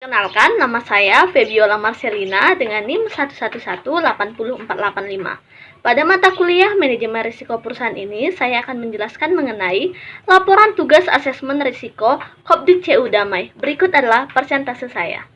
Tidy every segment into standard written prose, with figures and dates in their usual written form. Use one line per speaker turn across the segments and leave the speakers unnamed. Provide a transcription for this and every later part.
Kenalkan, nama saya Febiola Marcelina dengan NIM 111804485. Pada mata kuliah Manajemen Risiko Perusahaan ini, saya akan menjelaskan mengenai laporan tugas asesmen risiko Kopdit CU Damai. Berikut adalah persentase saya.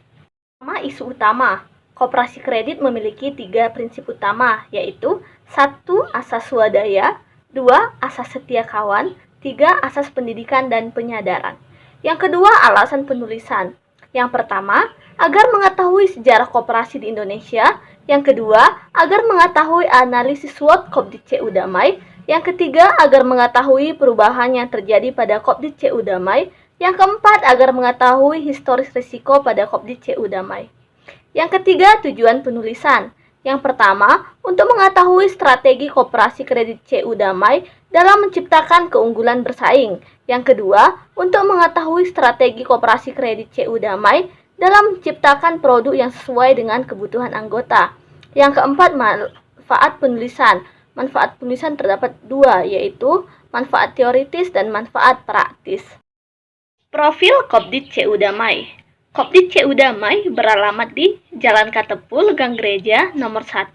Pertama, isu utama. Koperasi kredit memiliki 3 prinsip utama, yaitu 1. Asas swadaya, 2. Asas setia kawan, 3. Asas pendidikan dan penyadaran. Yang kedua, alasan penulisan. Yang pertama, agar mengetahui sejarah koperasi di Indonesia. Yang kedua, agar mengetahui analisis SWOT Kopdit CU Damai. Yang ketiga, agar mengetahui perubahan yang terjadi pada Kopdit CU Damai. Yang keempat, agar mengetahui historis risiko pada Kopdit CU Damai. Yang ketiga, tujuan penulisan. Yang pertama, untuk mengetahui strategi koperasi kredit CU Damai dalam menciptakan keunggulan bersaing. Yang kedua, untuk mengetahui strategi koperasi kredit CU Damai dalam menciptakan produk yang sesuai dengan kebutuhan anggota. Yang keempat, manfaat penulisan. Manfaat penulisan terdapat 2, yaitu manfaat teoritis dan manfaat praktis. Profil Kopdit CU Damai. Kopdit CU Damai beralamat di Jalan Katepul, Gang Gereja, nomor 1,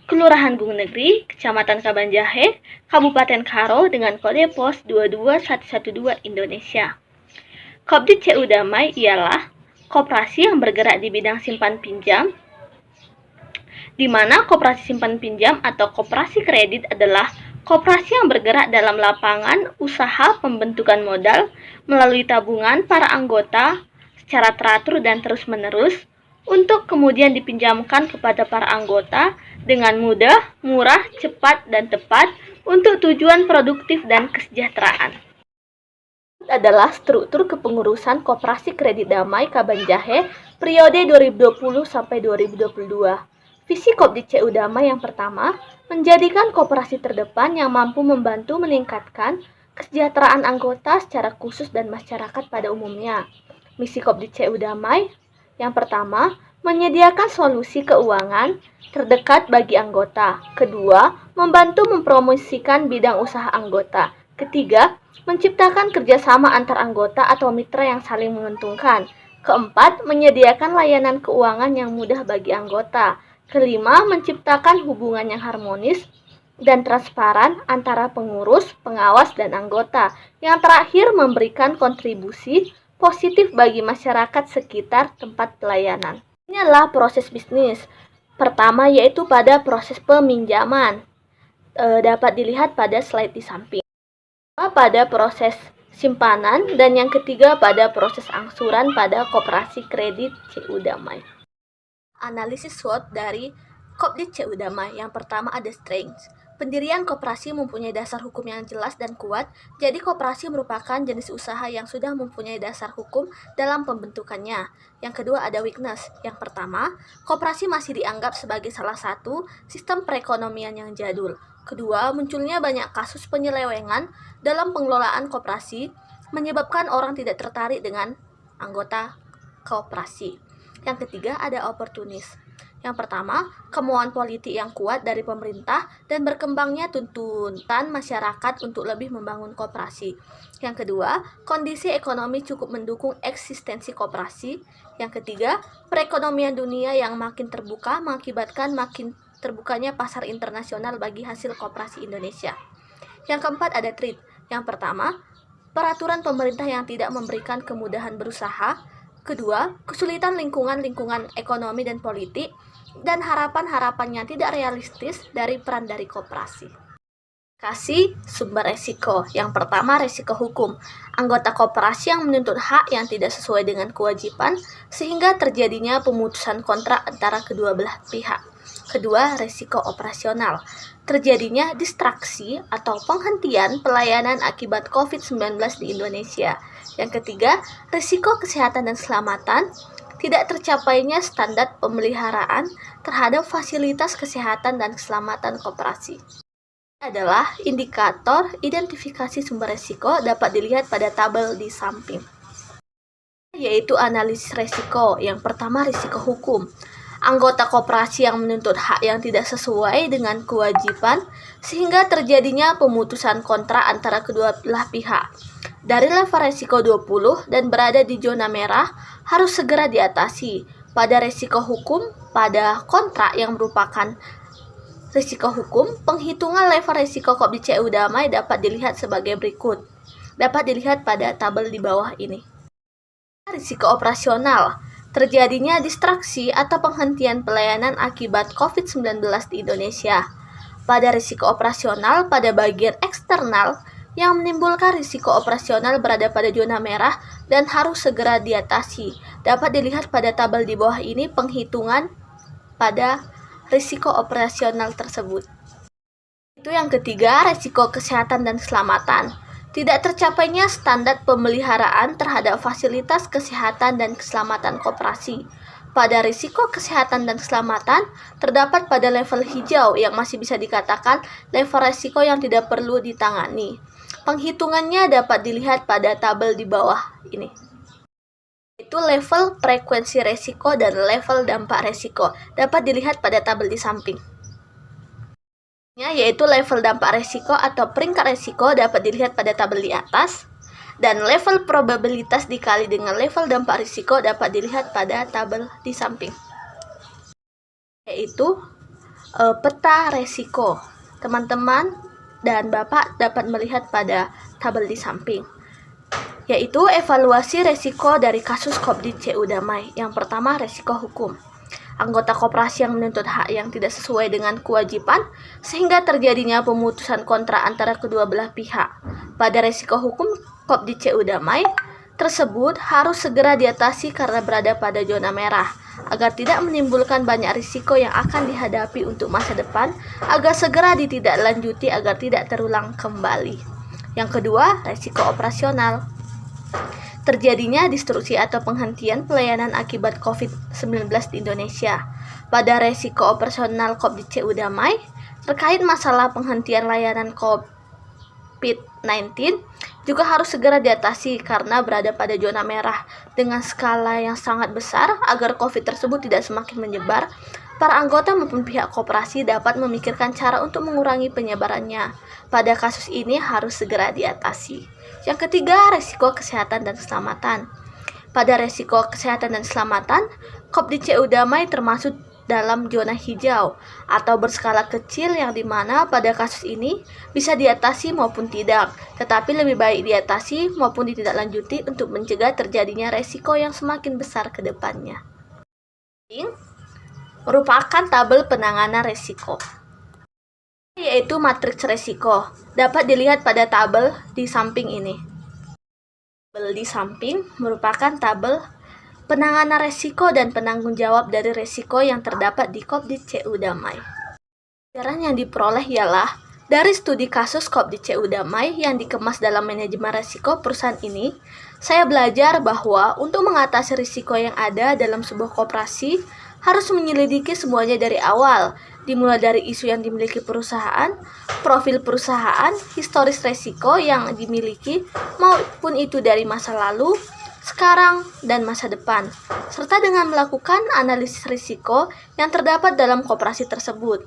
Kelurahan Gung Negeri, Kecamatan Kabanjahe, Kabupaten Karo dengan kode pos 22112 Indonesia. Kopdit CU Damai ialah koperasi yang bergerak di bidang simpan pinjam, di mana koperasi simpan pinjam atau koperasi kredit adalah koperasi yang bergerak dalam lapangan usaha pembentukan modal melalui tabungan para anggota secara teratur dan terus-menerus untuk kemudian dipinjamkan kepada para anggota dengan mudah, murah, cepat, dan tepat untuk tujuan produktif dan kesejahteraan. Adalah struktur kepengurusan Koperasi Kredit Damai Kabanjahe periode 2020 sampai 2022. Visi Kopdit CU Damai yang pertama, menjadikan koperasi terdepan yang mampu membantu meningkatkan kesejahteraan anggota secara khusus dan masyarakat pada umumnya. Misi Kopdit CU Damai yang pertama, menyediakan solusi keuangan terdekat bagi anggota. Kedua, membantu mempromosikan bidang usaha anggota. Ketiga, menciptakan kerjasama antar anggota atau mitra yang saling menguntungkan. Keempat, menyediakan layanan keuangan yang mudah bagi anggota. Kelima, menciptakan hubungan yang harmonis dan transparan antara pengurus, pengawas, dan anggota. Yang terakhir, memberikan kontribusi positif bagi masyarakat sekitar tempat pelayanan. Ini adalah proses bisnis. Pertama yaitu pada proses peminjaman. Dapat dilihat pada slide di samping. Pada proses simpanan dan yang ketiga pada proses angsuran pada koperasi kredit CU Damai. Analisis SWOT dari Kopdit CU Damai. Yang pertama ada strength. Pendirian koperasi mempunyai dasar hukum yang jelas dan kuat, jadi koperasi merupakan jenis usaha yang sudah mempunyai dasar hukum dalam pembentukannya. Yang kedua ada weakness. Yang pertama, koperasi masih dianggap sebagai salah satu sistem perekonomian yang jadul. Kedua, munculnya banyak kasus penyelewengan dalam pengelolaan koperasi, menyebabkan orang tidak tertarik dengan anggota koperasi. Yang ketiga ada opportunis. Yang pertama, kemauan politik yang kuat dari pemerintah dan berkembangnya tuntutan masyarakat untuk lebih membangun koperasi. Yang kedua, kondisi ekonomi cukup mendukung eksistensi koperasi. Yang ketiga, perekonomian dunia yang makin terbuka mengakibatkan makin terbukanya pasar internasional bagi hasil koperasi Indonesia. Yang keempat ada threat. Yang pertama, peraturan pemerintah yang tidak memberikan kemudahan berusaha. Kedua, kesulitan lingkungan ekonomi dan politik, dan harapan-harapannya tidak realistis dari peran dari koperasi. Kasih sumber resiko. Yang pertama, resiko hukum. Anggota koperasi yang menuntut hak yang tidak sesuai dengan kewajiban sehingga terjadinya pemutusan kontrak antara kedua belah pihak. Kedua, resiko operasional. Terjadinya distraksi atau penghentian pelayanan akibat COVID-19 di Indonesia. Yang ketiga, risiko kesehatan dan keselamatan. Tidak tercapainya standar pemeliharaan terhadap fasilitas kesehatan dan keselamatan koperasi. Adalah indikator identifikasi sumber risiko dapat dilihat pada tabel di samping. Yaitu analisis risiko. Yang pertama, risiko hukum. Anggota koperasi yang menuntut hak yang tidak sesuai dengan kewajiban sehingga terjadinya pemutusan kontrak antara kedua belah pihak. Dari level resiko 20 dan berada di zona merah, harus segera diatasi. Pada risiko hukum, pada kontrak yang merupakan risiko hukum, penghitungan level risiko COP-CU damai dapat dilihat sebagai berikut. Dapat dilihat pada tabel di bawah ini. Risiko operasional, terjadinya distraksi atau penghentian pelayanan akibat COVID-19 di Indonesia. Pada risiko operasional, pada bagian eksternal yang menimbulkan risiko operasional berada pada zona merah dan harus segera diatasi. Dapat dilihat pada tabel di bawah ini penghitungan pada risiko operasional tersebut. Itu yang ketiga, risiko kesehatan dan keselamatan. Tidak tercapainya standar pemeliharaan terhadap fasilitas kesehatan dan keselamatan koperasi. Pada risiko kesehatan dan keselamatan, terdapat pada level hijau yang masih bisa dikatakan level risiko yang tidak perlu ditangani. Penghitungannya dapat dilihat pada tabel di bawah ini. Itu level frekuensi resiko dan level dampak resiko. Dapat dilihat pada tabel di samping. Yaitu level dampak resiko atau peringkat resiko dapat dilihat pada tabel di atas, dan level probabilitas dikali dengan level dampak risiko dapat dilihat pada tabel di samping. Yaitu peta resiko. Teman-teman dan Bapak dapat melihat pada tabel di samping. Yaitu evaluasi resiko dari kasus COP-CU damai. Yang pertama, resiko hukum. Anggota koperasi yang menuntut hak yang tidak sesuai dengan kewajiban sehingga terjadinya pemutusan kontrak antara kedua belah pihak. Pada resiko hukum COP-CU damai tersebut harus segera diatasi karena berada pada zona merah agar tidak menimbulkan banyak risiko yang akan dihadapi untuk masa depan agar segera ditindaklanjuti agar tidak terulang kembali. Yang kedua, resiko operasional. Terjadinya distruksi atau penghentian pelayanan akibat COVID-19 di Indonesia. Pada resiko operasional COP-CU damai, terkait masalah penghentian layanan COVID-19 juga harus segera diatasi karena berada pada zona merah dengan skala yang sangat besar agar COVID tersebut tidak semakin menyebar. Para anggota maupun pihak koperasi dapat memikirkan cara untuk mengurangi penyebarannya. Pada kasus ini harus segera diatasi. Yang ketiga, resiko kesehatan dan keselamatan. Pada resiko kesehatan dan keselamatan, COP-CU damai termasuk dalam zona hijau atau berskala kecil yang dimana pada kasus ini bisa diatasi maupun tidak, tetapi lebih baik diatasi maupun ditindaklanjuti untuk mencegah terjadinya resiko yang semakin besar ke depannya. Merupakan tabel penanganan resiko, yaitu matriks resiko. Dapat dilihat pada tabel di samping ini. Tabel di samping merupakan tabel penanganan resiko dan penanggung jawab dari resiko yang terdapat di COP-CU damai. Pelajaran yang diperoleh ialah dari studi kasus COP-CU damai yang dikemas dalam manajemen resiko perusahaan ini, saya belajar bahwa untuk mengatasi risiko yang ada dalam sebuah koperasi harus menyelidiki semuanya dari awal, dimulai dari isu yang dimiliki perusahaan, profil perusahaan, historis resiko yang dimiliki, maupun itu dari masa lalu, sekarang, dan masa depan, serta dengan melakukan analisis risiko yang terdapat dalam koperasi tersebut.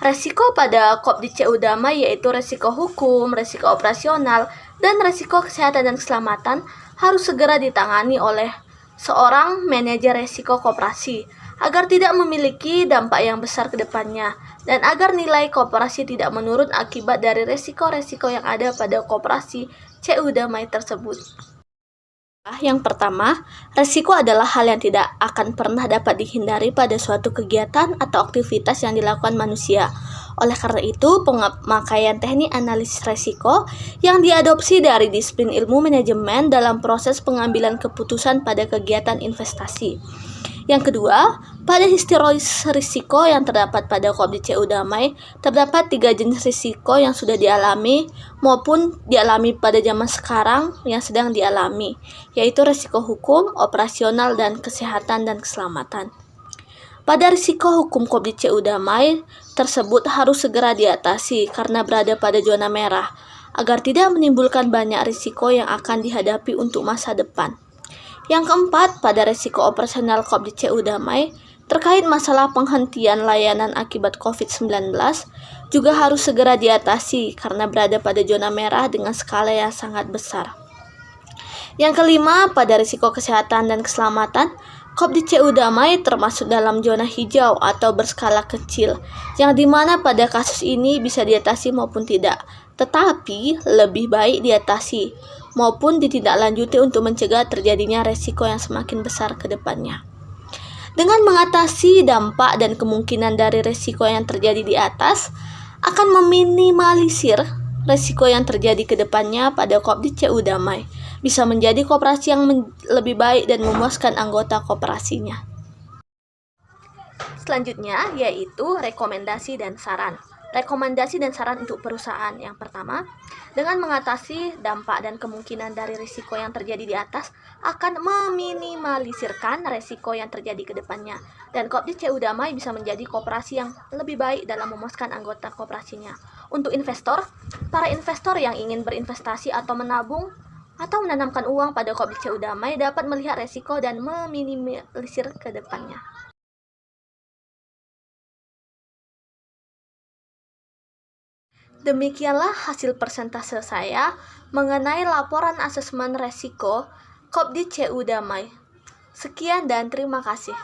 Resiko pada COP-CU damai yaitu resiko hukum, resiko operasional, dan resiko kesehatan dan keselamatan harus segera ditangani oleh seorang manajer resiko koperasi agar tidak memiliki dampak yang besar ke depannya dan agar nilai koperasi tidak menurun akibat dari resiko-resiko yang ada pada koperasi CU damai tersebut. Yang pertama, resiko adalah hal yang tidak akan pernah dapat dihindari pada suatu kegiatan atau aktivitas yang dilakukan manusia. Oleh karena itu, pemakaian teknik analisis resiko yang diadopsi dari disiplin ilmu manajemen dalam proses pengambilan keputusan pada kegiatan investasi. Yang kedua, pada historis risiko yang terdapat pada COP-CU damai, terdapat 3 jenis risiko yang sudah dialami maupun dialami pada zaman sekarang yang sedang dialami, yaitu risiko hukum, operasional, dan kesehatan dan keselamatan. Pada risiko hukum COP-CU damai tersebut harus segera diatasi karena berada pada zona merah, agar tidak menimbulkan banyak risiko yang akan dihadapi untuk masa depan. Yang keempat, pada risiko operasional COP-CU damai terkait masalah penghentian layanan akibat COVID-19 juga harus segera diatasi karena berada pada zona merah dengan skala yang sangat besar. Yang kelima, pada risiko kesehatan dan keselamatan, Kopdi CU Damai termasuk dalam zona hijau atau berskala kecil, yang dimana pada kasus ini bisa diatasi maupun tidak, tetapi lebih baik diatasi maupun ditindaklanjuti untuk mencegah terjadinya resiko yang semakin besar ke depannya. Dengan mengatasi dampak dan kemungkinan dari resiko yang terjadi di atas, akan meminimalisir resiko yang terjadi ke depannya pada Kopdi CU Damai, bisa menjadi koperasi yang lebih baik dan memuaskan anggota koperasinya. Selanjutnya yaitu rekomendasi dan saran. Rekomendasi dan saran untuk perusahaan. Yang pertama, dengan mengatasi dampak dan kemungkinan dari risiko yang terjadi di atas, akan meminimalisirkan risiko yang terjadi ke depannya. Dan Kopdi CU Damai bisa menjadi koperasi yang lebih baik dalam memuaskan anggota koperasinya. Untuk investor, para investor yang ingin berinvestasi atau menabung atau menanamkan uang pada Kopdi CU Damai dapat melihat risiko dan meminimalisir ke depannya. Demikianlah hasil persentase saya mengenai laporan asesmen resiko Kopdi CU Damai. Sekian dan terima kasih.